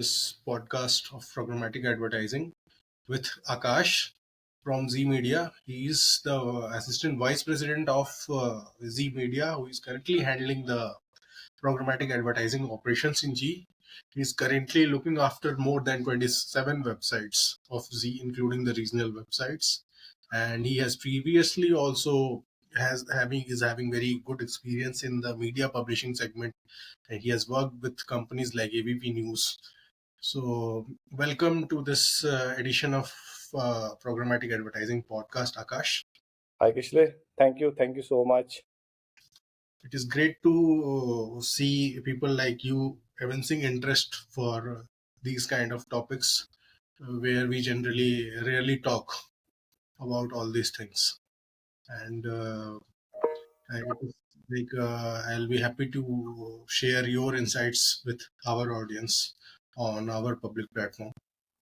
this podcast of Programmatic Advertising with Akash from Zee Media. He is the Assistant Vice President of Zee Media, who is currently handling the programmatic advertising operations in G. He is currently looking after more than 27 websites of Z, including the regional websites. And he has previously also having very good experience in the media publishing segment, and he has worked with companies like AVP News. So, welcome to this edition of Programmatic Advertising Podcast, Akash. Hi, Kishle. Thank you. Thank you so much. It is great to see people like you evincing interest for these kind of topics where we generally rarely talk about all these things. And I'll be happy to share your insights with our audience on our public platform,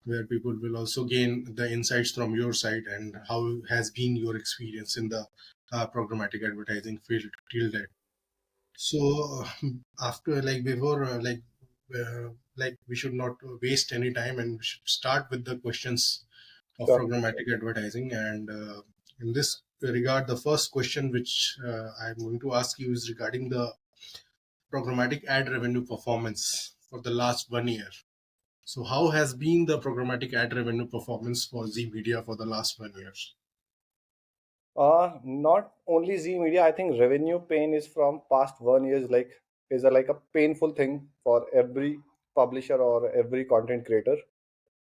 where people will also gain the insights from your side and how has been your experience in the programmatic advertising field till date. So after before we should not waste any time and we should start with the questions of Sure. programmatic advertising. And in this regard, the first question which I'm going to ask you is regarding the programmatic ad revenue performance for the last 1 year. So how has been the programmatic ad revenue performance for Z Media for the last 1 year? Not only Z Media, I think revenue pain is from past 1 years, is like a painful thing for every publisher or every content creator.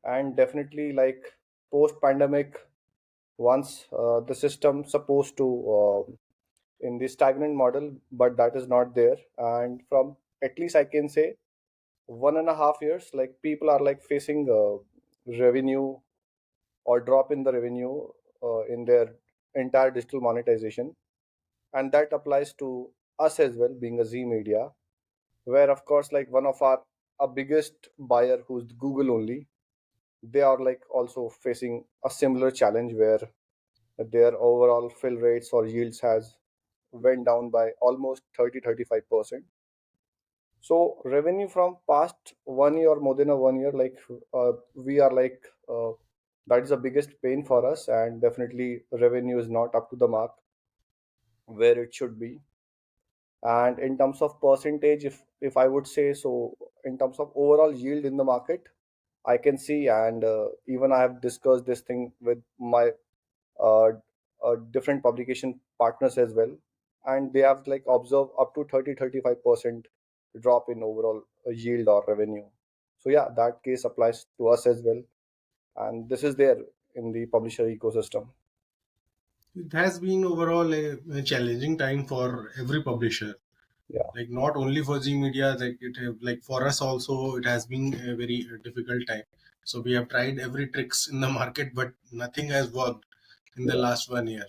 And definitely post pandemic, once the system supposed to in the stagnant model, but that is not there. And from at least I can say 1.5 years, like people are like facing revenue or drop in the revenue in their entire digital monetization, and that applies to us as well, being a Z Media, where of course like one of our biggest buyer, who's Google only, they are like also facing a similar challenge where their overall fill rates or yields has went down by almost 30-35%. So revenue from past 1 year or more than a 1 year, we are that is the biggest pain for us, and definitely revenue is not up to the mark where it should be. And in terms of percentage, if I would say so, in terms of overall yield in the market, I can see, and even I have discussed this thing with my uh, different publication partners as well, and they have like observed up to 30-35% drop in overall yield or revenue. So yeah, that case applies to us as well, and this is there in the publisher ecosystem. It has been overall a challenging time for every publisher. Yeah. Like not only for Z Media, like for us also, it has been a very difficult time. So we have tried every tricks in the market, but nothing has worked in the Yeah. last 1 year.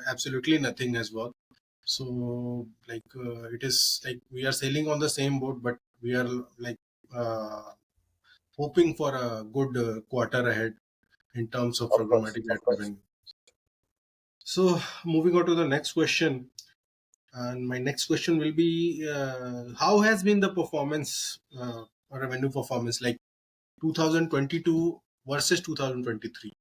Absolutely nothing has worked. So it is like we are sailing on the same boat, but we are like uh, hoping for a good quarter ahead in terms of Of course, programmatic ad of course. revenue. So moving on to the next question, and my next question will be, how has been the performance, revenue performance, like 2022 versus 2023?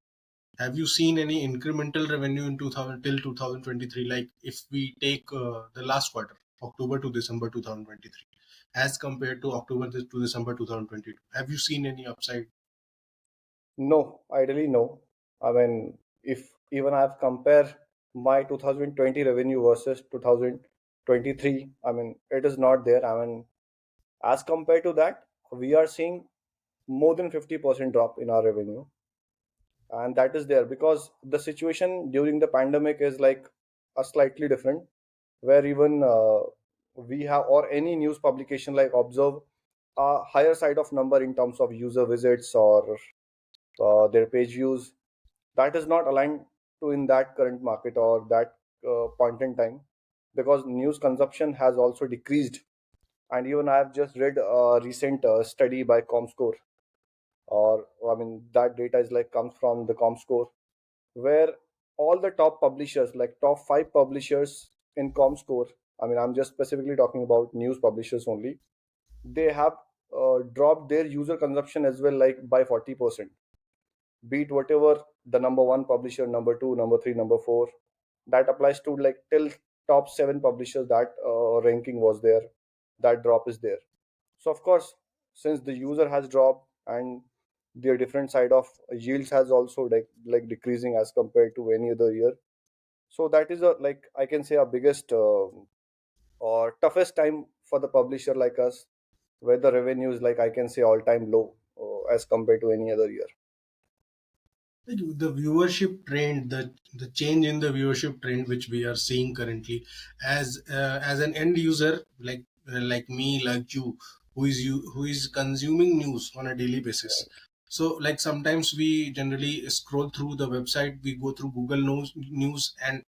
Have you seen any incremental revenue in 2000 till 2023? Like if we take the last quarter, October to December 2023, as compared to October to December 2022, have you seen any upside? No, ideally no. I mean, if even I have compare my 2020 revenue versus 2023, I mean, it is not there. I mean, as compared to that, we are seeing more than 50% drop in our revenue, and that is there because the situation during the pandemic is like a slightly different, where even we have or any news publication like observe a higher side of number in terms of user visits or their page views, that is not aligned to in that current market or that point in time, because news consumption has also decreased. And even I have just read a recent study by Comscore, or I mean that data is like comes from the Comscore, where all the top publishers, like top 5 publishers in Comscore, I mean I'm just specifically talking about news publishers only, they have dropped their user consumption as well, like by 40%. Beat whatever the number one publisher, number two, number three, number four. That applies to like till top seven publishers. That ranking was there. That drop is there. So of course, since the user has dropped and their different side of yields has also like decreasing as compared to any other year. So that is a like I can say a biggest or toughest time for the publisher like us, where the revenue is like I can say all time low as compared to any other year. The viewership trend, the change in the viewership trend which we are seeing currently, as an end user, like me, like you who is consuming news on a daily basis. So like sometimes we generally scroll through the website, we go through Google news and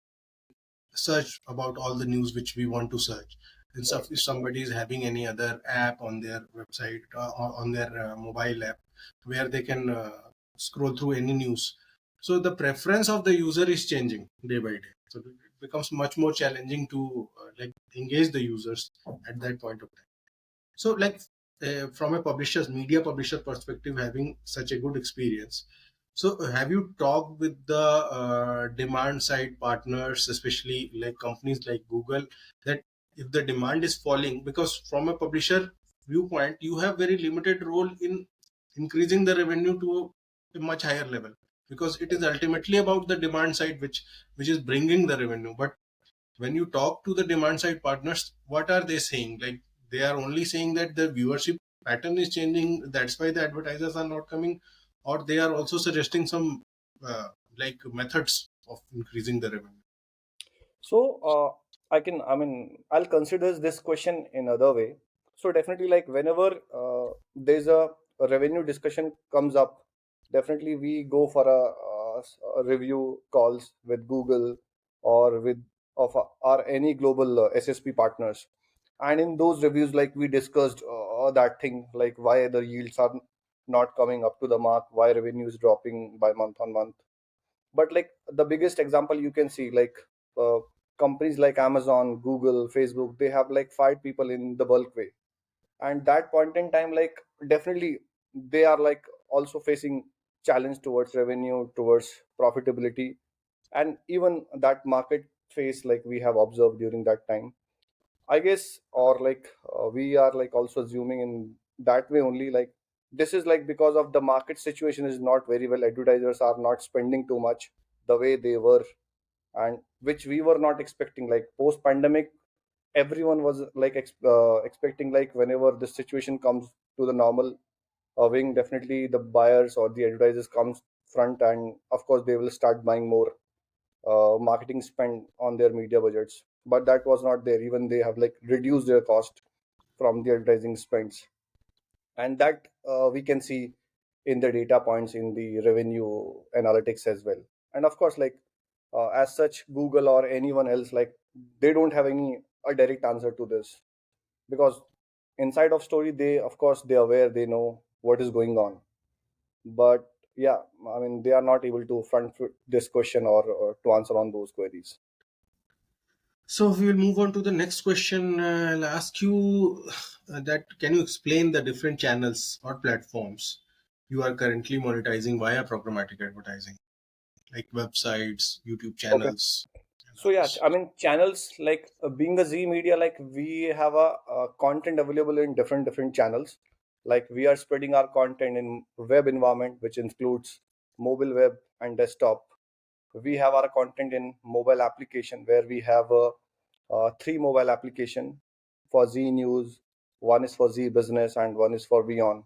search about all the news which we want to search. And so if somebody is having any other app on their website, or on their mobile app, where they can scroll through any news, so the preference of the user is changing day by day. So it becomes much more challenging to like engage the users at that point of time. So like from a publisher's media publisher perspective, having such a good experience, so have you talked with the demand side partners, especially like companies like Google, that if the demand is falling, because from a publisher viewpoint, you have very limited role in increasing the revenue to a much higher level, because it is ultimately about the demand side which is bringing the revenue. But when you talk to the demand side partners, what are they saying? Like they are only saying that the viewership pattern is changing, that's why the advertisers are not coming, or they are also suggesting some like methods of increasing the revenue. So I'll consider this question in other way. So definitely, like whenever there's a revenue discussion comes up, definitely we go for a review calls with Google or with of our any global SSP partners, and in those reviews, like we discussed that thing, like why the yields are not coming up to the mark, why revenue is dropping by month on month. But like the biggest example you can see, like uh, companies like Amazon, Google, Facebook, they have like fired people in the bulk way, and that point in time, like definitely they are like also facing challenge towards revenue, towards profitability, and even that market phase like we have observed during that time, I guess. Or like we are like also assuming in that way only, like this is like because of the market situation is not very well, advertisers are not spending too much the way they were, and which we were not expecting. Like post pandemic, everyone was like expecting like whenever this situation comes to the normal wing, definitely the buyers or the advertisers comes front, and of course they will start buying more marketing spend on their media budgets. But that was not there. Even they have like reduced their cost from the advertising spends, and that we can see in the data points in the revenue analytics as well. And of course, like as such, Google or anyone else, like they don't have any a direct answer to this, because inside of story they of course they are aware, they know what is going on. But yeah, I mean they are not able to front foot this question or to answer on those queries. So we will move on to the next question. I'll ask you that can you explain the different channels or platforms you are currently monetizing via programmatic advertising, like websites, YouTube Okay. channels, and So yeah, others? I mean channels, like being a Z Media, like we have a content available in different channels. Like we are spreading our content in web environment, which includes mobile web and desktop. We have our content in mobile application, where we have three mobile application for Z News. One is for Z Business and one is for Beyond.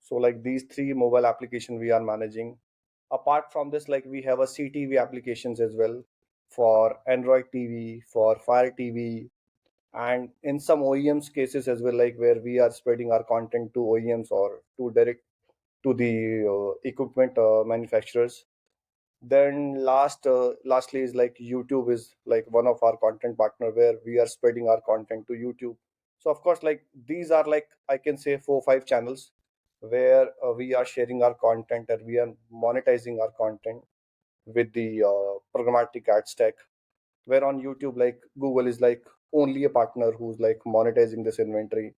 So like these three mobile application we are managing. Apart from this, like we have a CTV applications as well for Android TV, for Fire TV, and in some OEMs cases as well, like where we are spreading our content to OEMs or to direct to the equipment manufacturers. Then lastly is like YouTube is like one of our content partner, where we are spreading our content to YouTube. So of course, like these are like I can say 4 5 channels where we are sharing our content and we are monetizing our content with the programmatic ad stack. Where on YouTube, like Google is like only a partner who's like monetizing this inventory.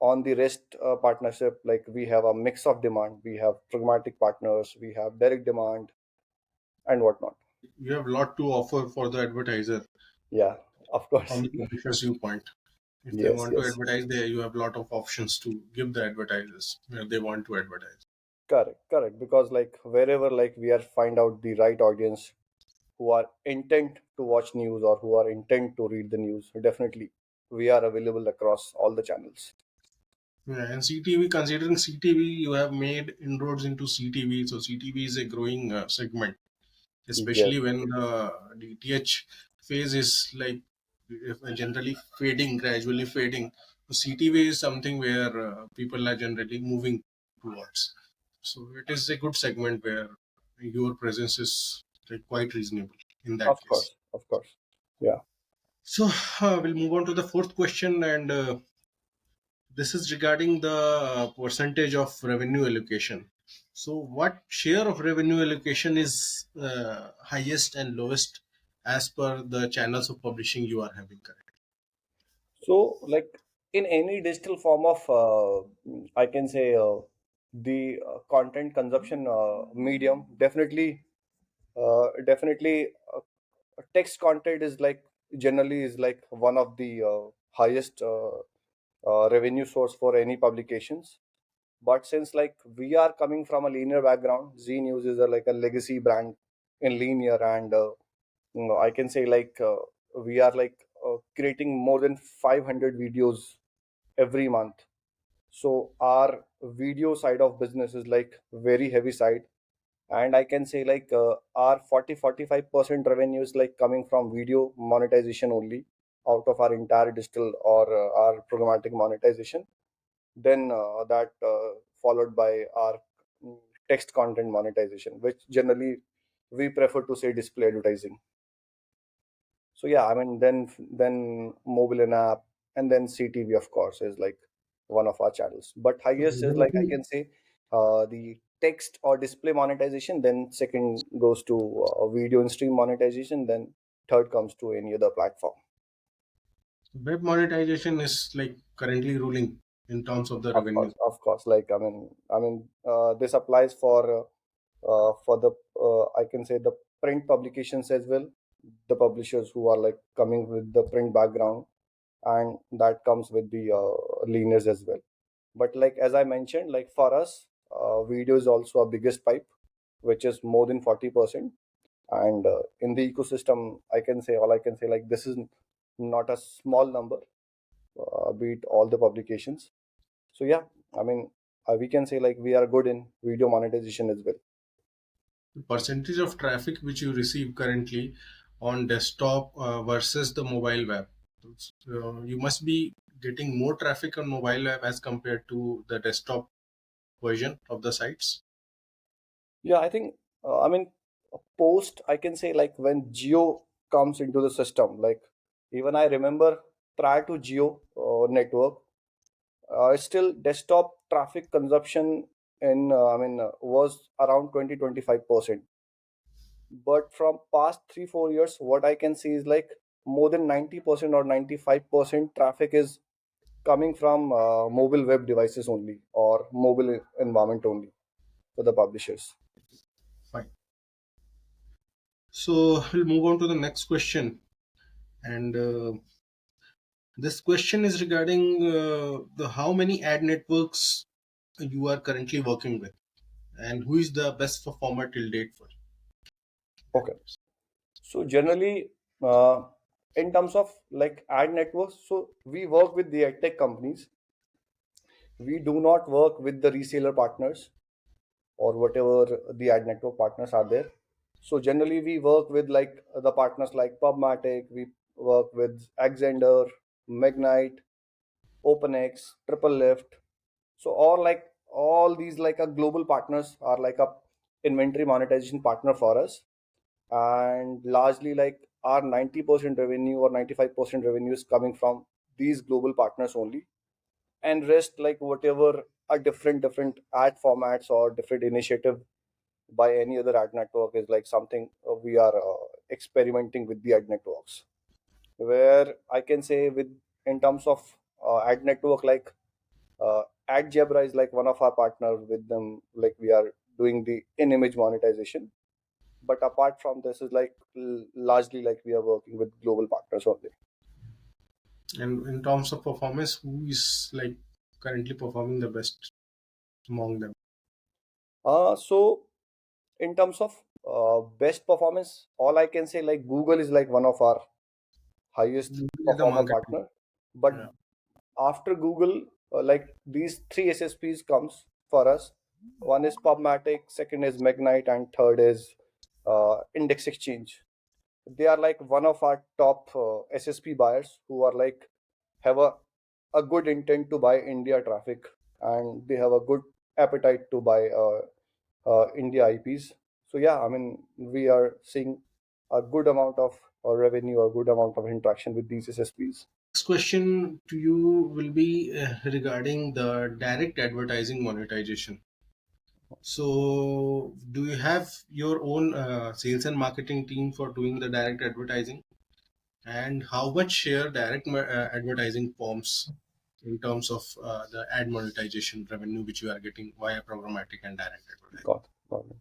on the rest partnership, like we have a mix of demand. We have programmatic partners, we have direct demand, and whatnot. You have a lot to offer for the advertiser Yeah, of from course. the publisher's viewpoint. If they Yes, want to yes. advertise, there you have a lot of options to give the advertisers where they want to advertise. Correct, correct. Because like wherever like we are find out the right audience who are intent to watch news or who are intent to read the news, definitely we are available across all the channels. Yeah, and CTV, considering CTV, you have made inroads into CTV. So CTV is a growing segment, Yes, especially when the DTH phase is like generally fading, gradually fading. So CTV is something where people are generally moving towards. So it is a good segment where your presence is like quite reasonable in that of case. course, of course. Yeah. So we'll move on to the fourth question, and this is regarding the percentage of revenue allocation. So, what share of revenue allocation is highest and lowest as per the channels of publishing you are having currently? So, like in any digital form of, I can say, the content consumption medium, definitely, text content is like generally is like one of the highest revenue source for any publications. But since like we are coming from a linear background, Z News is like a legacy brand in linear, and I can say like we are like creating more than 500 videos every month. So our video side of business is like very heavy side, and I can say like our 40-45% revenue is like coming from video monetization only out of our entire digital or our programmatic monetization. Then that followed by our mm, text content monetization, which generally we prefer to say display advertising. So yeah, I mean then mobile and app, and then CTV of course is like one of our channels. But So, highest is like I majority, can say the text or display monetization. Then second goes to video and stream monetization. Then third comes to any other platform. web monetization is like currently ruling in terms of the revenue. Of course. Like this applies for the I can say the print publications as well. The publishers who are like coming with the print background, and that comes with the linears as well. But like as I mentioned, like for us, video is also a biggest pipe, which is more than 40%. And in the ecosystem, I can say like this is not a small number, be it all the publications. So yeah, I mean, we can say like we are good in video monetization as well. The percentage of traffic which you receive currently on desktop versus the mobile web. So, you must be getting more traffic on mobile web as compared to the desktop version of the sites. Yeah, I think I mean post I can say like when Geo comes into the system, like even I remember prior to Geo network, still desktop traffic consumption in was around 20-25%. But from past 3-4 years, what I can see is like more than 90% or 95% traffic is coming from mobile web devices only or mobile environment only for the publishers. Fine. So we'll move on to the next question, and this question is regarding the how many ad networks you are currently working with, and who is the best performer till date for Okay. So generally, uh, in terms of like ad networks, so we work with the ad tech companies. We do not work with the reseller partners or whatever the ad network partners are there. So generally, we work with like the partners like Pubmatic. We work with Axender, Magnite, OpenX, Triple Lift. So all these like a global partners are like a inventory monetization partner for us, and largely like our 90% revenue or 95% revenue is coming from these global partners only, and rest like whatever are different ad formats or different initiative by any other ad network is like something we are experimenting with the ad networks, where I can say with in terms of ad network, like AdJabra is like one of our partners. With them, like we are doing the in-image monetization. But apart from this, is like largely like we are working with global partners only. And in terms of performance, who is like currently performing the best among them? So in terms of best performance, all I can say like Google is like one of our highest Who is the performer market? partner. But Yeah. after Google, like these three SSPs comes for us. One is Pubmatic, second is Magnite, and third is Index Exchange. They are like one of our top SSP buyers who are like have a good intent to buy India traffic, and they have a good appetite to buy India IPs. So yeah, I mean we are seeing a good amount of revenue or good amount of interaction with these SSPs. Next question to you will be regarding the direct advertising monetization. So, do you have your own sales and marketing team for doing the direct advertising? And how much share advertising forms in terms of the ad monetization revenue which you are getting via programmatic and direct advertising? Got it.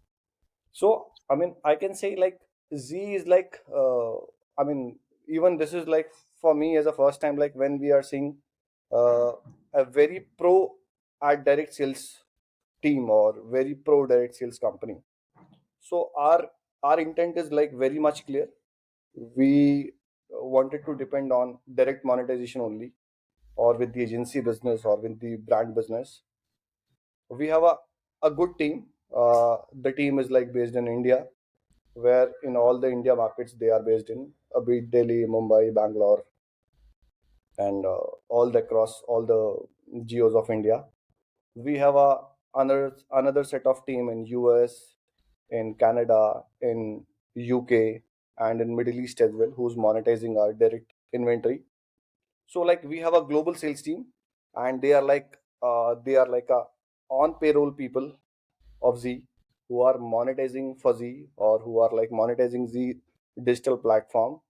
So, I mean, I can say like Z is like, I mean, even this is like for me as a first time, like when we are seeing uh, a very pro at direct sales team or very pro direct sales company. So our intent is like very much clear. We wanted to depend on direct monetization only, or with the agency business or with the brand business. We have a good team. The team is like based in India, where in all the India markets they are based in, be it Delhi, Mumbai, Bangalore, and all the across all the geos of India. We have another set of team in US, in Canada, in UK, and in Middle East as well, who's monetizing our direct inventory. So like we have a global sales team, and they are like a on payroll people of Z who are monetizing for Z or who are like monetizing Z digital platform.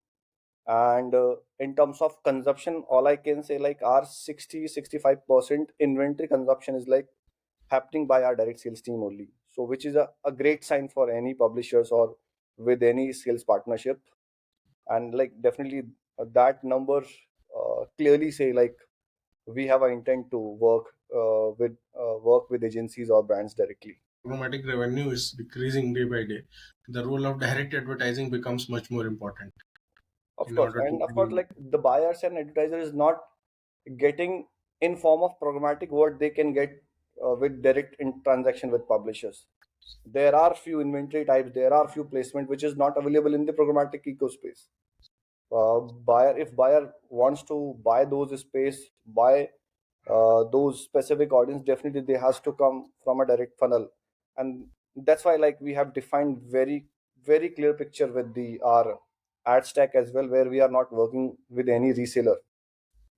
And in terms of consumption, all I can say like our 60-65% inventory consumption is like happening by our direct sales team only. So which is a great sign for any publishers or with any sales partnership. And like definitely that numbers clearly say like we have an intent to work with agencies or brands directly. Programmatic revenue is decreasing day by day. The role of direct advertising becomes much more important Of in course, order and of course, to. like the buyers and advertisers is not getting in form of programmatic what they can get with direct in transaction with publishers. There are few inventory types, there are few placement which is not available in the programmatic ecospace. Buyer, if buyer wants to buy those space, buy those specific audience, definitely they has to come from a direct funnel, and that's why like we have defined very clear picture with the our ad stack as well, where we are not working with any reseller,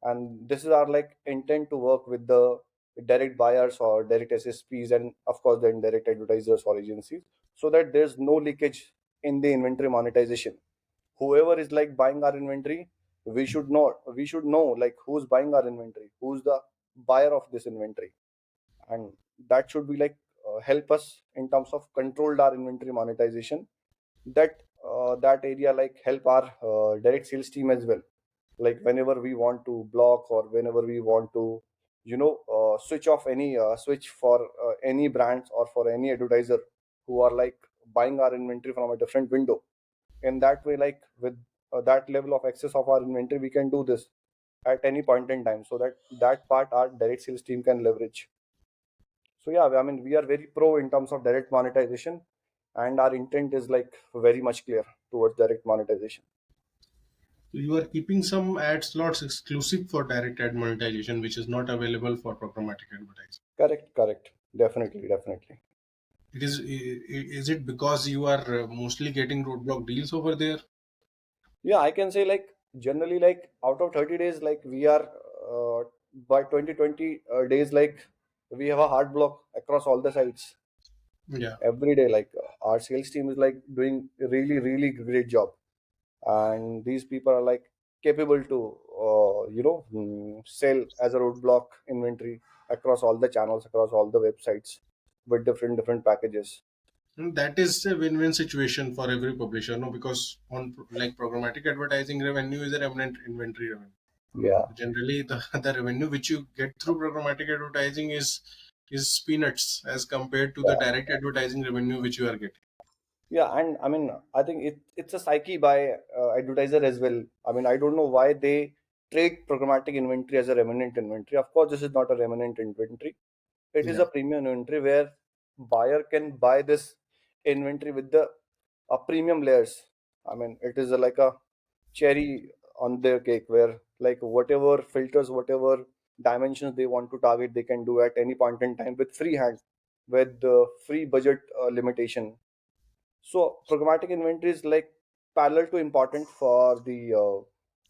and this is our like intent to work with the direct buyers or direct SSPs and of course the indirect advertisers or agencies, so that there's no leakage in the inventory monetization. Whoever is like buying our inventory, we should know like who's buying our inventory, who's the buyer of this inventory, and that should be like help us in terms of controlled our inventory monetization. That area like help our direct sales team as well, like whenever we want to block or whenever we want to switch off any switch for any brands or for any advertiser who are like buying our inventory from a different window. In that way, like with that level of access of our inventory, we can do this at any point in time, so that that part our direct sales team can leverage. So yeah, I mean we are very pro in terms of direct monetization, and our intent is like very much clear towards direct monetization. You are keeping some ad slots exclusive for direct ad monetization, which is not available for programmatic advertising. Correct, definitely. Is it because you are mostly getting roadblock deals over there? Yeah, I can say like generally like out of 30 days, like we are by 2020 days, like we have a hard block across all the sites Yeah. every day. Like our sales team is like doing a really great job, and these people are like capable to sell as a roadblock inventory. across all the channels, across all the websites with different packages. And that is a win-win situation for every publisher, no? Because on like programmatic advertising revenue is a remnant inventory revenue. Yeah, Generally, the revenue which you get through programmatic advertising is peanuts as compared to the yeah, direct advertising revenue which you are getting. yeah. And I mean, I think it's a psyche by advertiser as well. I mean, I don't know why they treat programmatic inventory as a remnant inventory. Of course, this is not a remnant inventory. It is Yeah. a premium inventory where buyer can buy this inventory with the premium layers. I mean, it is like a cherry on their cake where like whatever filters, whatever dimensions they want to target, they can do at any point in time with free hand, with the free budget limitation. So programmatic inventory is like parallel to important for the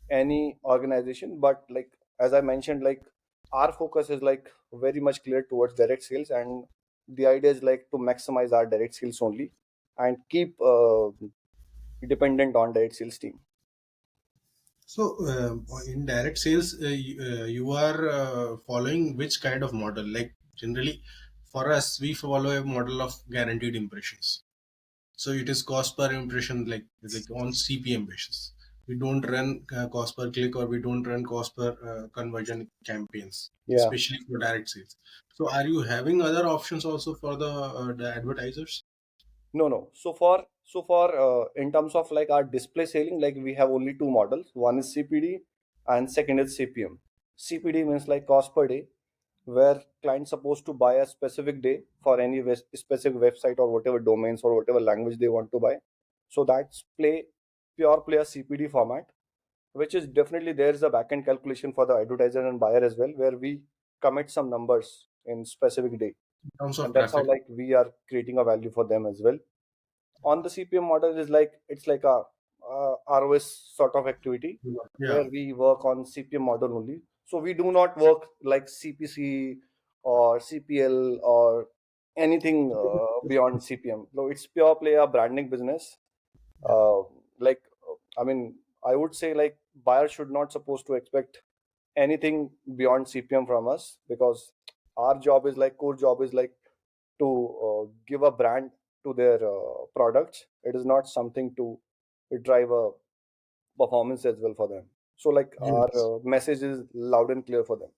any organization, but like as I mentioned, like our focus is like very much clear towards direct sales, and the idea is like to maximize our direct sales only and keep dependent on direct sales team. So, in direct sales, you are following which kind of model? Like generally, for us, we follow a model of guaranteed impressions. So it is cost per impression, like on CPM basis. We don't run cost per click, or we don't run cost per conversion campaigns, Yeah. especially for direct sales. So, are you having other options also for the advertisers? No, no. So for in terms of like our display selling, like we have only two models. One is CPD and second is CPM. CPD means like cost per day, where clients supposed to buy a specific day for any specific website or whatever domains or whatever language they want to buy. So that's pure play a CPD format, which is definitely there is a backend calculation for the advertiser and buyer as well, where we commit some numbers in specific day, In terms of and that's how traffic? like we are creating a value for them as well. On the CPM model is like it's like a ROS sort of activity Yeah. where we work on CPM model only. So we do not work like CPC or CPL or anything beyond CPM. So it's pure play a branding business. Yeah. Uh, like I mean, I would say like buyer should not supposed to expect anything beyond CPM from us, because our job is like core job is like to give a brand to their products. It is not something to drive a performance as well for them. So like our Yes. message is loud and clear for them.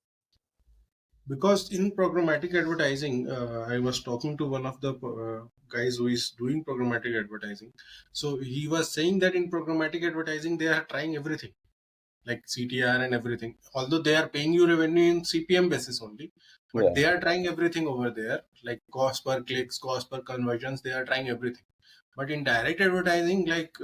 Because in programmatic advertising, I was talking to one of the guys who is doing programmatic advertising. So he was saying that in programmatic advertising, they are trying everything like CTR and everything. Although they are paying you revenue in CPM basis only, but Yeah. they are trying everything over there, like cost per clicks, cost per conversions. They are trying everything. But in direct advertising, like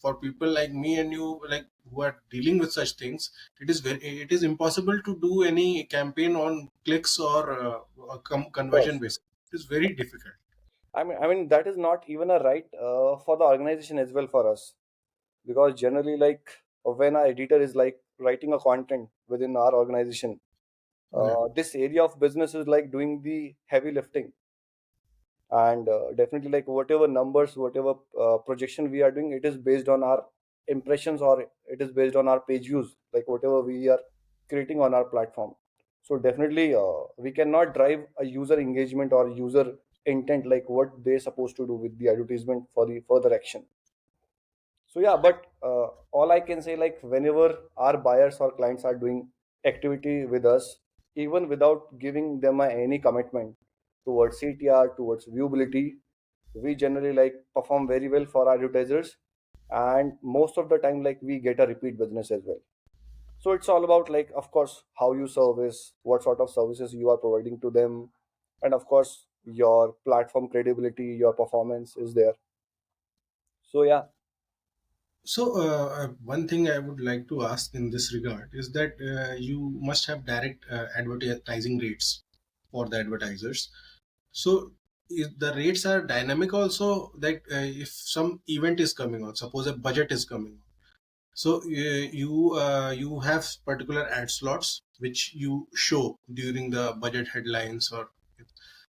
for people like me and you, like who are dealing with such things, it is impossible to do any campaign on clicks or conversion Yes. basis. It is very difficult. I mean that is not even a right for the organization as well for us, because generally like when our editor is like writing a content within our organization, Yeah. this area of business is like doing the heavy lifting, and definitely like whatever numbers, whatever projection we are doing, it is based on our impressions or it is based on our page views, like whatever we are creating on our platform. So definitely we cannot drive a user engagement or user intent like what they're supposed to do with the advertisement for the further action. So yeah, but all I can say, like whenever our buyers or clients are doing activity with us, even without giving them any commitment towards CTR, towards viewability, we generally like perform very well for our advertisers, and most of the time like we get a repeat business as well. So it's all about like of course how you service, what sort of services you are providing to them, and of course your platform credibility, your performance is there. So yeah. So, one thing I would like to ask in this regard is that you must have direct advertising rates for the advertisers. So, if the rates are dynamic also, that if some event is coming on, suppose a budget is coming on, so you have particular ad slots which you show during the budget headlines, or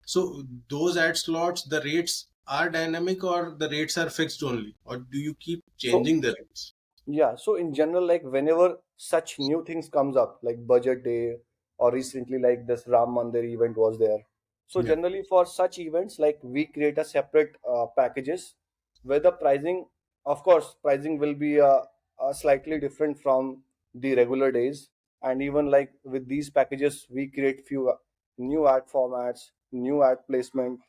so those ad slots, the rates are dynamic or the rates are fixed only, or do you keep So changing the rates? yeah, so in general, like whenever such new things comes up, like budget day or recently like this Ram Mandir event was there. So Yeah. generally for such events, like we create a separate packages where the pricing, of course, pricing will be slightly different from the regular days. And even like with these packages, we create few new ad formats, new ad placement,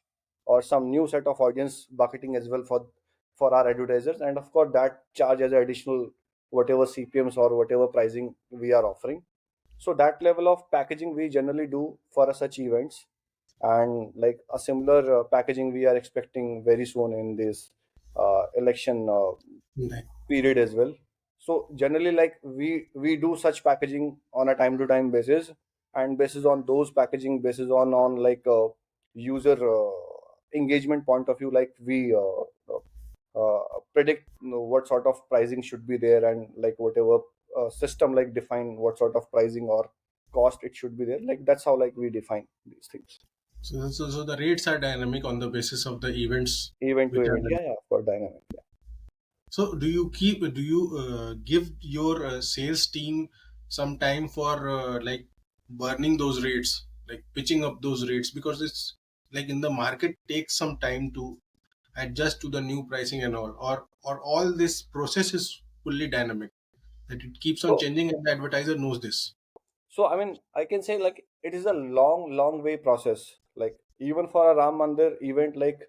or some new set of audience bucketing as well for our advertisers. And of course, that charge as additional whatever CPMs or whatever pricing we are offering. So that level of packaging we generally do for such events, and like a similar packaging we are expecting very soon in this election Right. period as well. So generally, like we do such packaging on a time to time basis, and basis on those packaging, basis on like user engagement point of view, like we predict what sort of pricing should be there, and like whatever system like define what sort of pricing or cost it should be there. Like that's how like we define these things. So the rates are dynamic on the basis of the events Event to which are event, done. yeah, for dynamic. So do you give your sales team some time for like burning those rates, like pitching up those rates, because it's like in the market takes some time to adjust to the new pricing and or all this process is fully dynamic, that it keeps on So changing and the advertiser knows this. So I mean, I can say like it is a long way process. Like even for a Ram Mandir event, like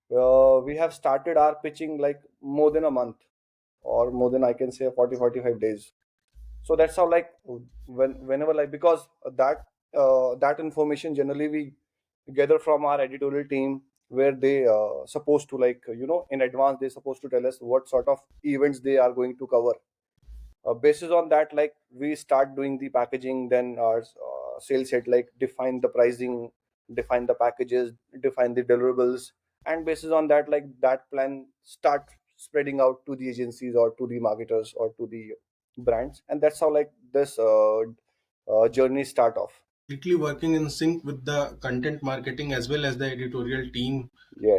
we have started our pitching like more than a month, or more than I can say 40-45 days. So that's how like whenever like, because that information generally we gather from our editorial team, where they supposed to like in advance they supposed to tell us what sort of events they are going to cover. Basis on that, like we start doing the packaging, then our sales head like define the pricing, define the packages, define the deliverables, and basis on that, like that plan start spreading out to the agencies or to the marketers or to the brands, and that's how like this journey start off. Completely working in sync with the content marketing as well as the editorial team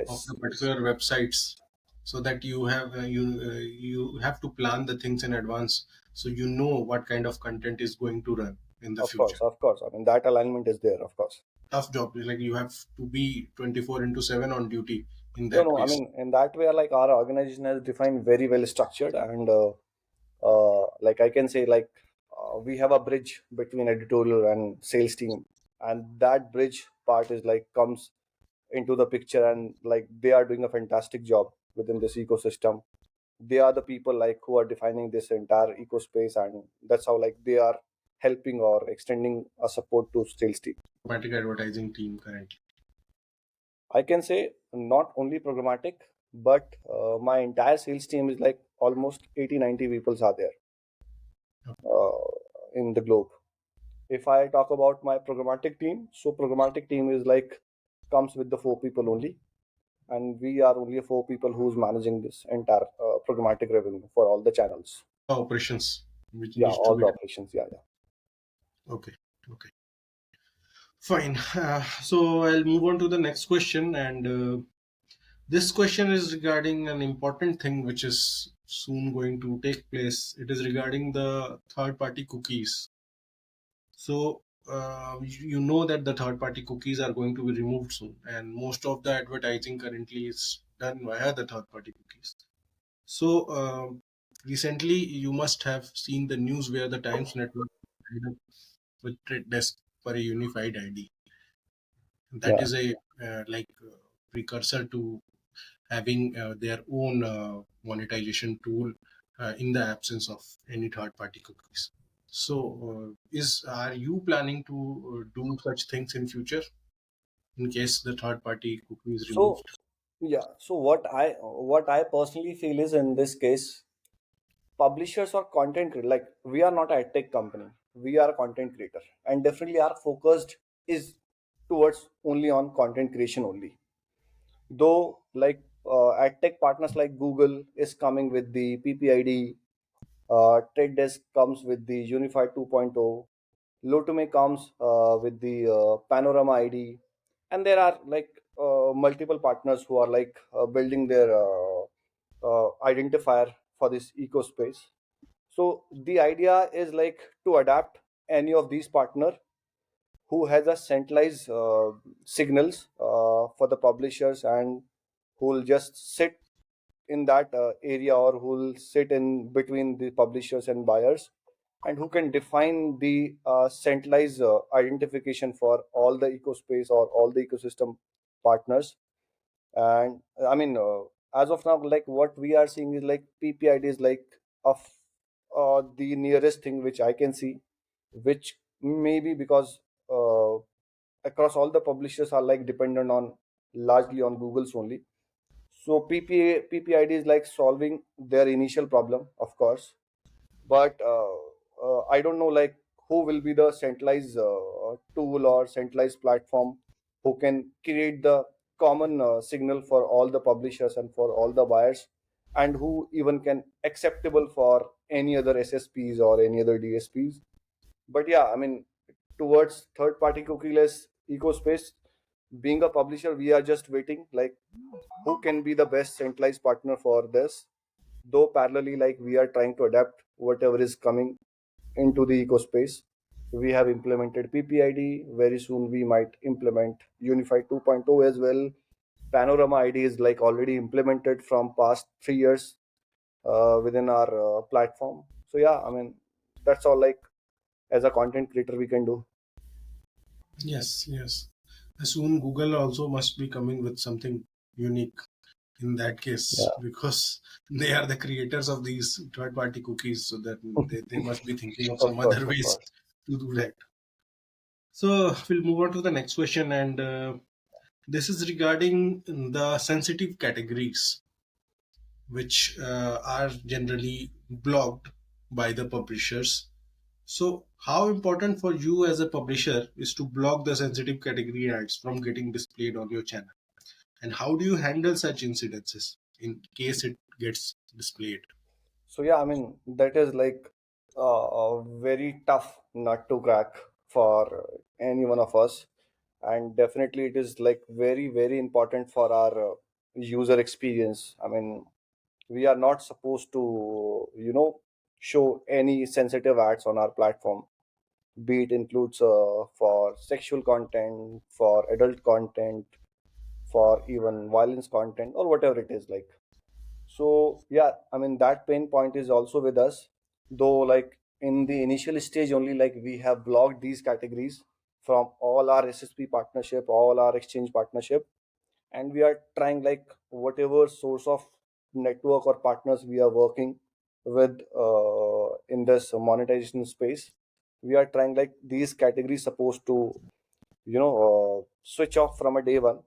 of Yes, the yes, particular websites, so that you have you have to plan the things in advance, so you know what kind of content is going to run in the of future. course, of course. I mean that alignment is there, of course. Tough job, like you have to be 24 into 7 on duty in No, that no. I case. mean, in that way, like our organization has defined very well structured, and like I can say, like we have a bridge between editorial and sales team, and that bridge part is like comes into the picture, and like they are doing a fantastic job within this ecosystem. They are the people like who are defining this entire ecospace, and that's how like they are helping or extending a support to sales team. Programmatic advertising team currently. I can say not only programmatic, but my entire sales team is like almost 80-90 people are there uh, in the globe. If I talk about my programmatic team, so programmatic team is like comes with the four people only, and we are only four people who's managing this entire programmatic revenue for all the channels. The operations which Yeah, needs to all be the done. operations. Yeah, yeah. Okay, okay, fine. So I'll move on to the next question, and this question is regarding an important thing which is soon going to take place. It is regarding the third party cookies. So you know that the third party cookies are going to be removed soon, and most of the advertising currently is done via the third party cookies. So recently, you must have seen the news where the Times Network tied up with Trade Desk for a unified ID. That Yeah. is a precursor to having their own monetization tool in the absence of any third party cookies. So is are you planning to do such things in future in case the third party cookie is So removed? yeah. So what I personally feel is in this case, publishers or content creator, like we are not a tech company, we are a content creator, and definitely our focused is towards only on content creation only. Though like ad tech partners like Google is coming with the PPID, Trade Desk comes with the Unified 2.0, Lotome comes with the Panorama ID, and there are like multiple partners who are like building their identifier for this eco space. So the idea is like to adapt any of these partner, who has a centralized signals for the publishers, and who will just sit in that area, or who will sit in between the publishers and buyers, and who can define the centralized identification for all the ecospace or all the ecosystem partners. And I mean, as of now, like what we are seeing is like PPID is like of the nearest thing which I can see, which maybe because uh, across all the publishers are like dependent on largely on Google's only. So PPID is like solving their initial problem, of course, but I don't know like who will be the centralized tool or centralized platform who can create the common signal for all the publishers and for all the buyers, and who even can acceptable for any other SSPs or any other DSPs. But yeah, I mean, towards third party cookieless ecospace, being a publisher, we are just waiting like who can be the best centralized partner for this, though parallelly like we are trying to adapt whatever is coming into the ecospace. We have implemented PPID. Very soon we might implement Unified 2.0 as well. Panorama ID is like already implemented from past 3 years within our platform. So yeah, I mean that's all like as a content creator we can do. Yes, yes. Soon Google also must be coming with something unique in that case, Yeah, because they are the creators of these third party cookies, so that they must be thinking of some of course, other of ways course. to do that. So we'll move on to the next question, and this is regarding the sensitive categories which are generally blocked by the publishers. So, how important for you as a publisher is to block the sensitive category ads from getting displayed on your channel? And how do you handle such incidences in case it gets displayed? So yeah, I mean that is like a very tough nut to crack for any one of us, and definitely it is like very important for our user experience. I mean, we are not supposed to show any sensitive ads on our platform, be it includes for sexual content, for adult content, for even violence content, or whatever it is like. So yeah, I mean that pain point is also with us, though like in the initial stage only like we have blocked these categories from all our SSP partnership, all our exchange partnership, and we are trying like whatever source of network or partners we are working with in this monetization space, we are trying like these categories supposed to switch off from a day one.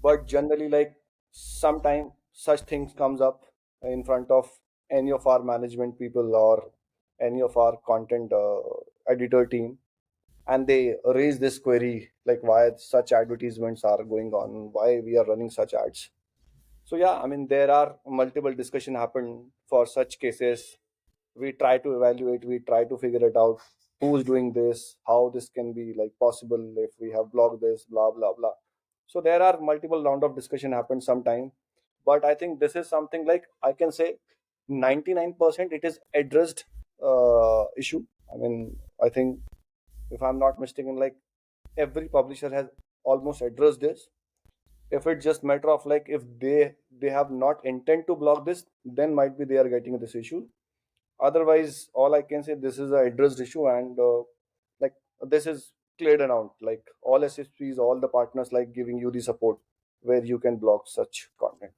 But generally like sometime such things comes up in front of any of our management people or any of our content editor team, and they raise this query like why such advertisements are going on, why we are running such ads. So yeah, I mean there are multiple discussion happen for such cases. We try to evaluate, we try to figure it out, who's doing this, how this can be like possible if we have blocked this, blah blah blah. So there are multiple round of discussion happen sometime, but I think this is something like I can say 99% it is addressed issue. I mean, I think if I'm not mistaken, like every publisher has almost addressed this. If it's just matter of like if they have not intent to block this, then might be they are getting this issue. Otherwise all I can say, this is a addressed issue, and like this is cleared around like all SSPs, all the partners like giving you the support where you can block such content.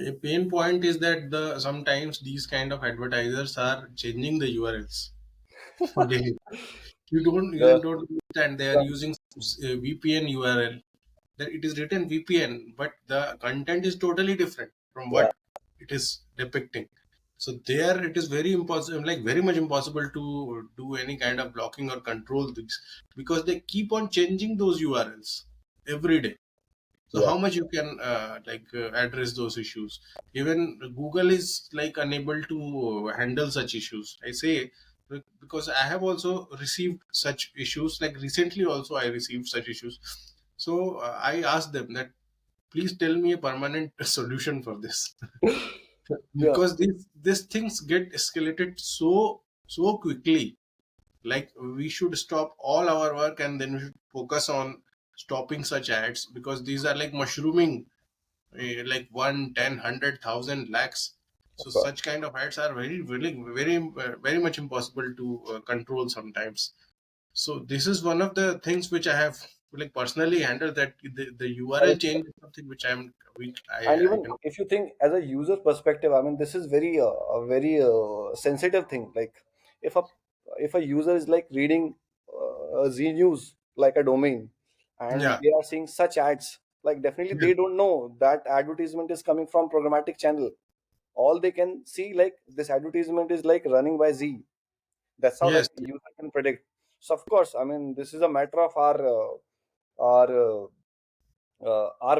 A pain point is that the sometimes these kind of advertisers are changing the URLs. Okay, Yeah, you don't understand they are using VPN URL. That it is written VPN, but the content is totally different from yeah, what it is depicting. So there it is very impossible, like very much impossible to do any kind of blocking or control this, because they keep on changing those URLs every day. So yeah, how much you can address those issues? Even Google is like unable to handle such issues. I say because I have also received such issues. Like recently, also I received such issues. So I asked them that please tell me a permanent solution for this, yeah, because these things get escalated so quickly. Like we should stop all our work and then we should focus on stopping such ads, because these are like mushrooming, like 1, 10, 100,000 lakhs. So Of course. such kind of ads are very much impossible to control sometimes. So this is one of the things which I have like personally handled, that the And URL change is something which and I even can. if you think as a user perspective, I mean, this is very a very sensitive thing. Like if a user is like reading Z News like a domain, and Yeah. they are seeing such ads, like definitely Yes. they don't know that advertisement is coming from programmatic channel. All they can see, like, this advertisement is like running by Z. That's how like Yes. user can predict. So of course, I mean, this is a matter of our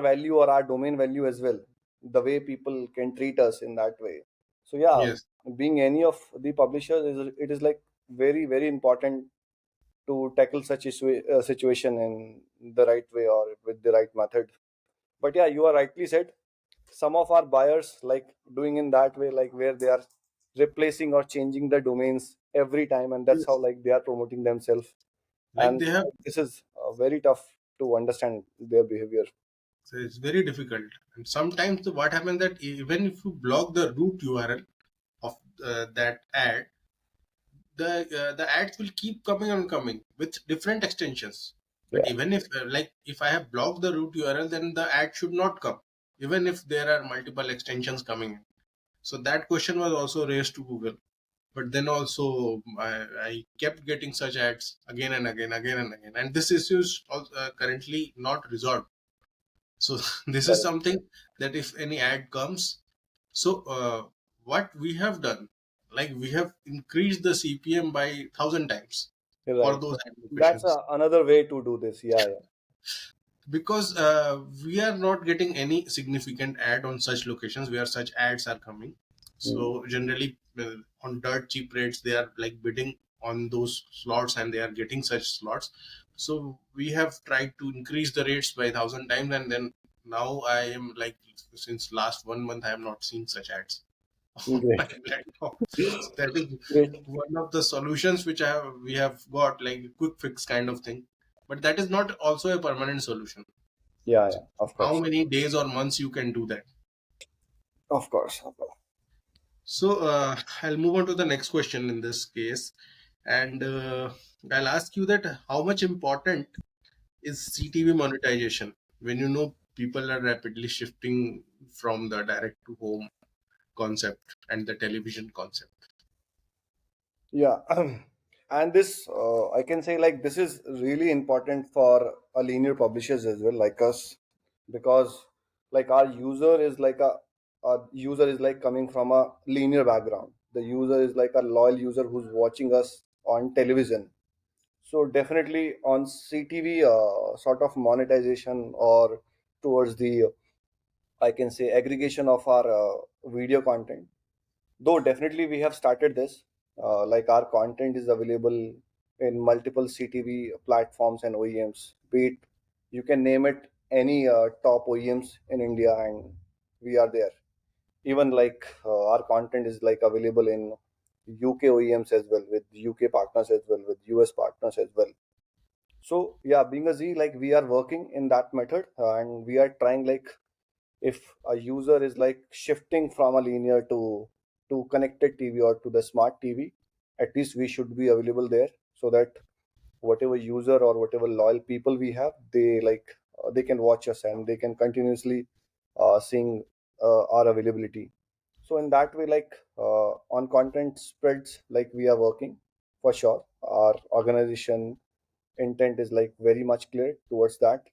value or our domain value as well, the way people can treat us in that way. So yeah, Yes. being any of the publishers, it is like very very important to tackle such situation in the right way or with the right method. But yeah, you are rightly said, some of our buyers like doing in that way, like where they are replacing or changing the domains every time, and that's how Yes. like they are promoting themselves. Like And they have. this is very tough to understand their behavior. So it's very difficult. And sometimes what happens that even if you block the root URL of that ad, the ads will keep coming and coming with different extensions. But Yeah. even if like if I have blocked the root URL, then the ad should not come, even if there are multiple extensions coming in. So that question was also raised to Google. But then also I kept getting such ads again and again, again and again, and this issue is currently not resolved. So this is Correct. something that if any ad comes, so what we have done, like we have increased the CPM by 1,000 times for Right. those ad That's locations, another way to do this. Yeah, yeah. because we are not getting any significant ad on such locations where such ads are coming. Hmm. So generally, on dirt cheap rates, they are like bidding on those slots and they are getting such slots. So we have tried to increase the rates by 1,000 times, and then now I am like, since last 1 month I am not seeing such ads on my Great. platform. So that is Great. one of the solutions which we have got, like a quick fix kind of thing. But that is not also a permanent solution. Yeah, So yeah. Of how course. many days or months you can do that? Of course. Of course. So I'll move on to the next question in this case, and I'll ask you that how much important is CTV monetization when you know people are rapidly shifting from the direct to home concept and the television concept. Yeah. And this, I can say, like, this is really important for a linear publishers as well, like us, because like our user is like a user is like coming from a linear background. The user is like a loyal user who's watching us on television. So definitely on CTV, sort of monetization or towards the, I can say, aggregation of our video content. Though definitely we have started this, like our content is available in multiple CTV platforms and OEMs. Be it, you can name it any top OEMs in India, and we are there. Even like our content is like available in UK OEMs as well, with UK partners as well, with US partners as well. So yeah, being a Z, like we are working in that method, and we are trying, like, if a user is like shifting from a linear to connected TV or to the smart TV, at least we should be available there, so that whatever user or whatever loyal people we have, they like they can watch us and they can continuously seeing our availability. So in that way, like on content spreads, like we are working for sure. Our organization intent is like very much clear towards that.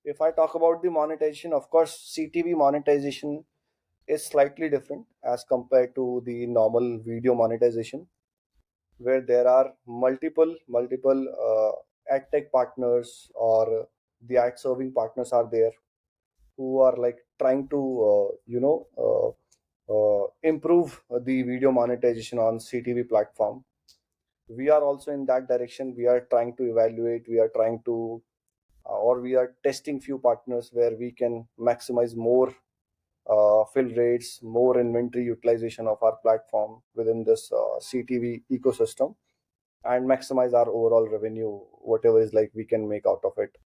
If I talk about the monetization, of course, CTV monetization is slightly different as compared to the normal video monetization, where there are multiple ad tech partners or the ad serving partners are there, who are like trying to improve the video monetization on CTV platform. We are also in that direction. We are trying to evaluate. We are trying to or we are testing few partners where we can maximize more fill rates, more inventory utilization of our platform within this CTV ecosystem. and maximize our overall revenue, whatever is like we can make out of it.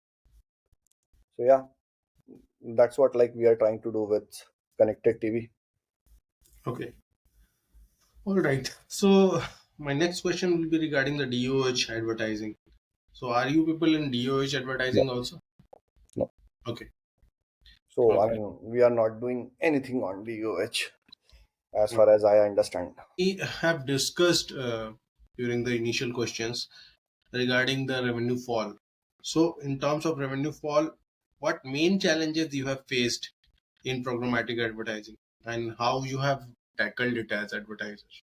So yeah, that's what like we are trying to do with connected TV. Okay. All right. So my next question will be regarding the DOH advertising. So are you people in DOH No, advertising also? no. Okay. So I Okay. mean, we are not doing anything on DOH as Okay. far as I understand. We have discussed during the initial questions regarding the revenue fall. So in terms of revenue fall, what main challenges you have faced in programmatic advertising and how you have tackled it as advertisers?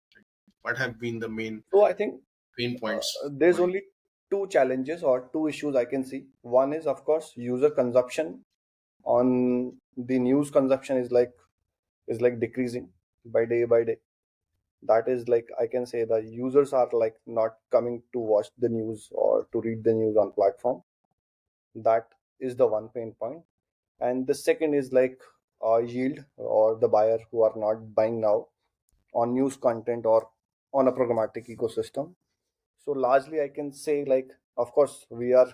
What have been the main So I think pain points there's for you? only two challenges or two issues I can see. One is of course user consumption on the news consumption is like decreasing by day by day. That is like I can say the users are like not coming to watch the news or to read the news on platform. That is the one pain point. And the second is like yield or the buyer who are not buying now on news content or on a programmatic ecosystem. So largely I can say like of course we are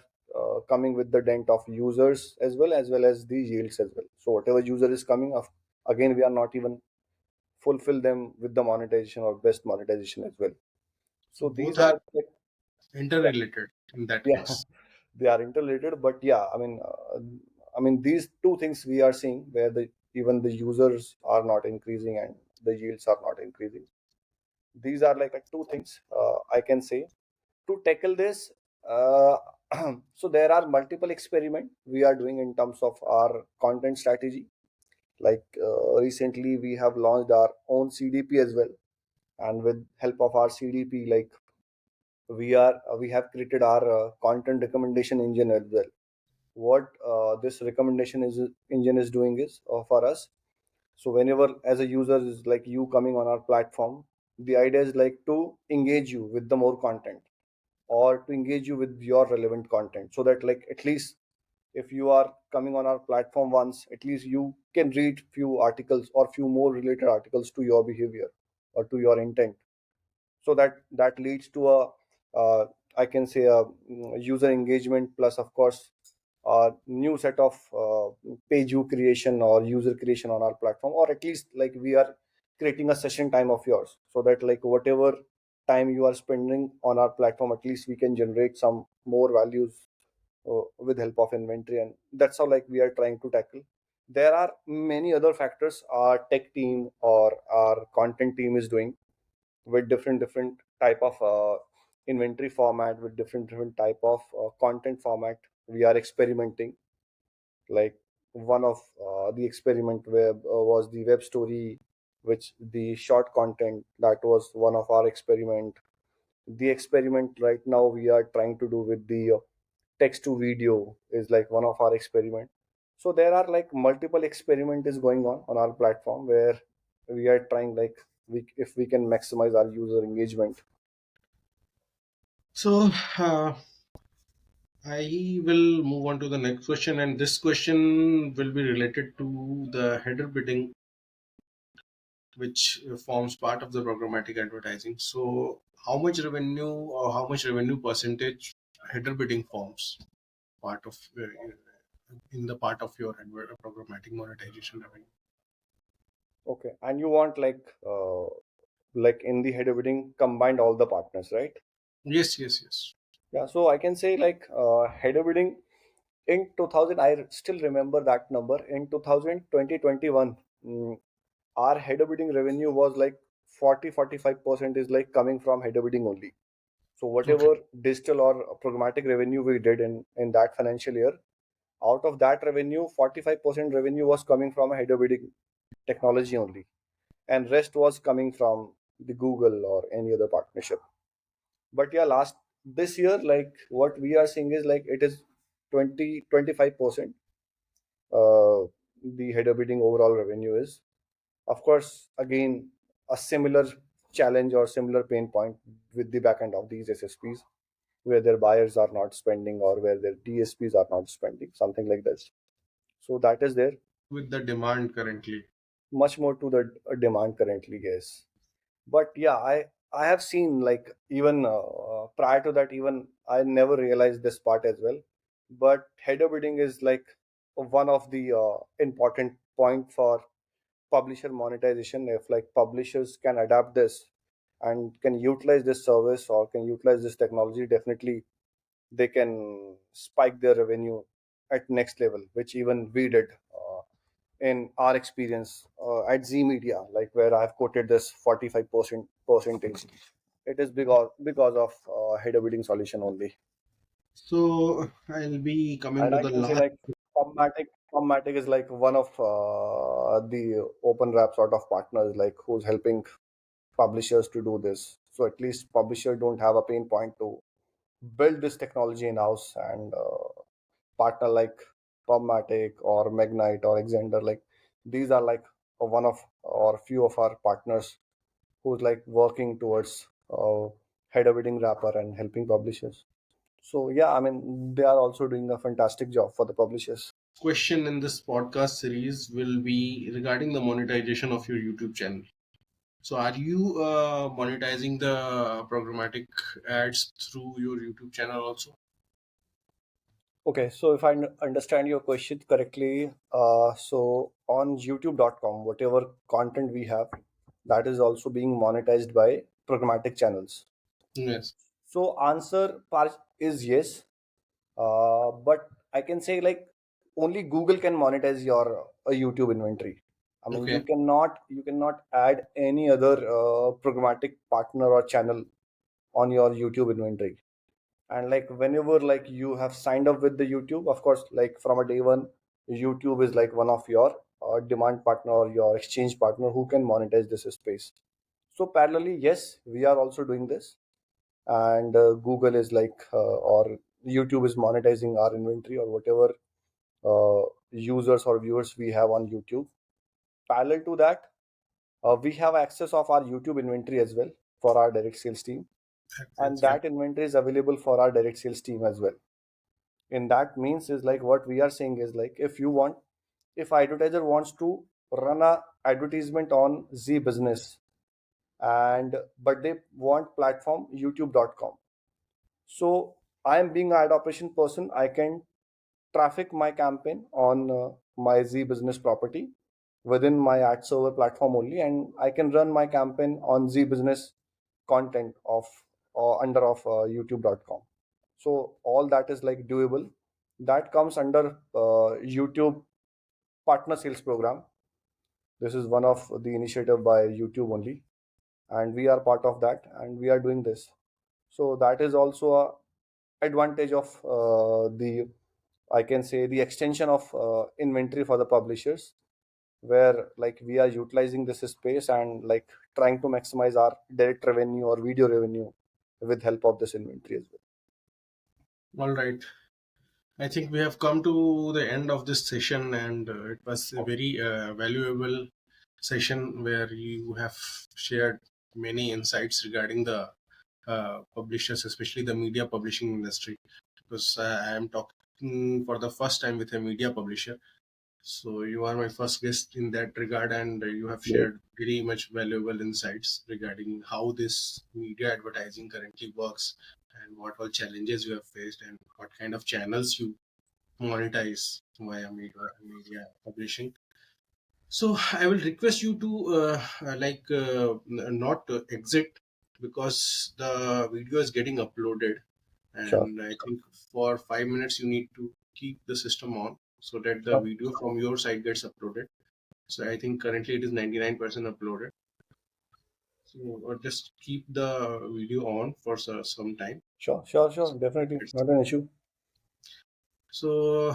coming with the dent of users as well as the yields as well. So whatever user is coming of, again we are not even fulfill them with the monetization or best monetization as well. So So both these are are like, interrelated in that yeah, case. they are interrelated, but yeah, I mean these two things we are seeing where the even the users are not increasing and the yields are not increasing. These are like two things I can say to tackle this. uh, so there are multiple experiment we are doing in terms of our content strategy. Like recently we have launched our own CDP as well, and with help of our CDP, like we have created our content recommendation engine as well. What this recommendation is engine is doing is for us. So whenever as a user is like you coming on our platform, the idea is like to engage you with the more content or to engage you with your relevant content, so that like at least if you are coming on our platform once, at least you can read few articles or few more related articles to your behavior or to your intent. So that leads to a uh, I can say a user engagement plus of course a new set of page view creation or user creation on our platform, or at least like we are creating a session time of yours, so that like whatever time you are spending on our platform, at least we can generate some more values with help of inventory. And that's how like we are trying to tackle. There are many other factors our tech team or our content team is doing with different type of inventory format, with different type of content format we are experimenting. Like one of the experiment web was the web story, which the short content, that was one of our experiment. The experiment right now we are trying to do with the text to video is like one of our experiment. So there are like multiple experiment is going on our platform where we are trying like if we can maximize our user engagement. So I will move on to the next question, and this question will be related to the header bidding, which forms part of the programmatic advertising. So, how much revenue or how much revenue percentage header bidding forms part of in the part of your programmatic monetization revenue? Okay, and you want like in the header bidding combined all the partners, right? Yes, yes, yes. Yeah, so I can say like header bidding in 2000, I still remember that number. In 2021, our header bidding revenue was like 40-45% is like coming from header bidding only. So Okay. whatever digital or programmatic revenue we did in that financial year, out of that revenue, 45% revenue was coming from a header bidding technology only, and rest was coming from the Google or any other partnership. But yeah, last this year, like what we are seeing is like it is 20-25% uh, the header bidding overall revenue is. Of course, again, a similar challenge or similar pain point with the backend of these SSPs, where their buyers are not spending or where their DSPs are not spending, something like this. So that is there. With the demand currently. Much more to the demand currently, yes. But yeah, I have seen like even prior to that, even I never realized this part as well. But header bidding is like one of the important point for publisher monetization. If like publishers can adapt this and can utilize this service or can utilize this technology, definitely they can spike their revenue at next level, which even we did in our experience at Z Media, like where I've quoted this 45% percentage. It is because of header bidding solution only. So I'll be coming And to I the can say last. like Programmatic is like one of the open wrap sort of partners, like who's helping publishers to do this. So at least publisher don't have a pain point to build this technology in house, and partner like Programmatic or Magnite or Exender, like these are like one of or few of our partners who's like working towards header bidding wrapper and helping publishers. So yeah, I mean they are also doing a fantastic job for the publishers. Question in this podcast series will be regarding the monetization of your YouTube channel. So, are you monetizing the programmatic ads through your YouTube channel also? Okay, so if I understand your question correctly, so on youtube.com, whatever content we have, that is also being monetized by programmatic channels. Yes. So answer part is yes, but I can say like only Google can monetize your YouTube inventory. I mean, Okay. you cannot add any other programmatic partner or channel on your YouTube inventory. And like whenever like you have signed up with the YouTube, of course, like from a day one, YouTube is like one of your demand partner or your exchange partner who can monetize this space. So parallelly, yes, we are also doing this, and Google is like or YouTube is monetizing our inventory or whatever users or viewers we have on YouTube. Parallel to that, we have access of our YouTube inventory as well for our direct sales team, and Yeah. that inventory is available for our direct sales team as well. In that means is like what we are saying is like if advertiser wants to run a advertisement on Z business, and but they want platform youtube.com. So I am being an ad operation person. I can traffic my campaign on my Z business property within my ad server platform only, and I can run my campaign on Z business content of or under of youtube.com. So all that is like doable. That comes under YouTube partner sales program. This is one of the initiative by YouTube only, and we are part of that, and we are doing this. So that is also a advantage of the I can say the extension of inventory for the publishers, where like we are utilizing this space and like trying to maximize our direct revenue or video revenue with help of this inventory as well. All right. I think we have come to the end of this session, and it was a very valuable session where you have shared many insights regarding the publishers, especially the media publishing industry. Because I am talking for the first time with a media publisher. So you are my first guest in that regard, and you have Great. shared very much valuable insights regarding how this media advertising currently works and what all challenges you have faced and what kind of channels you monetize via media publishing. So I will request you to not exit because the video is getting uploaded, Sure. and I think for 5 minutes you need to keep the system on so that the Sure. video from your side gets uploaded. So I think currently it is 99% uploaded. So just keep the video on for some time. Sure. So Definitely it's not an issue. so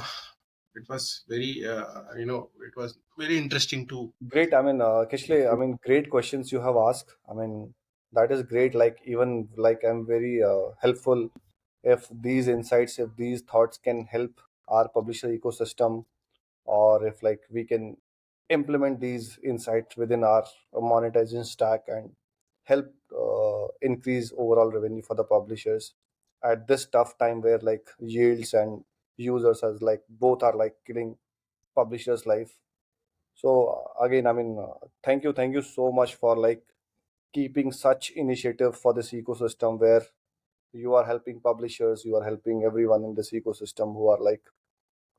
it was very it was very interesting to. Great. I mean, Kishle, I mean, great questions you have asked. I mean, that is great. Like, even like I'm very helpful if these insights, if these thoughts can help our publisher ecosystem, or if like we can implement these insights within our monetization stack and help increase overall revenue for the publishers at this tough time where like yields and users as like both are like killing publishers life. So again, I mean, thank you so much for like keeping such initiative for this ecosystem where you are helping publishers, you are helping everyone in this ecosystem who are like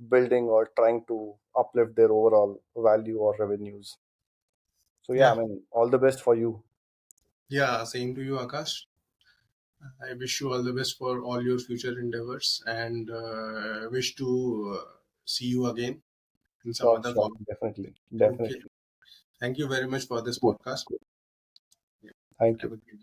building or trying to uplift their overall value or revenues. So yeah, I Yeah, mean, all the best for you. yeah. Same to you, Akash. I wish you all the best for all your future endeavors, and wish to see you again in some Sure, other sure, form. definitely, Okay. definitely. Thank you very much for this Cool, podcast. cool. Yeah. Thank Have you. a good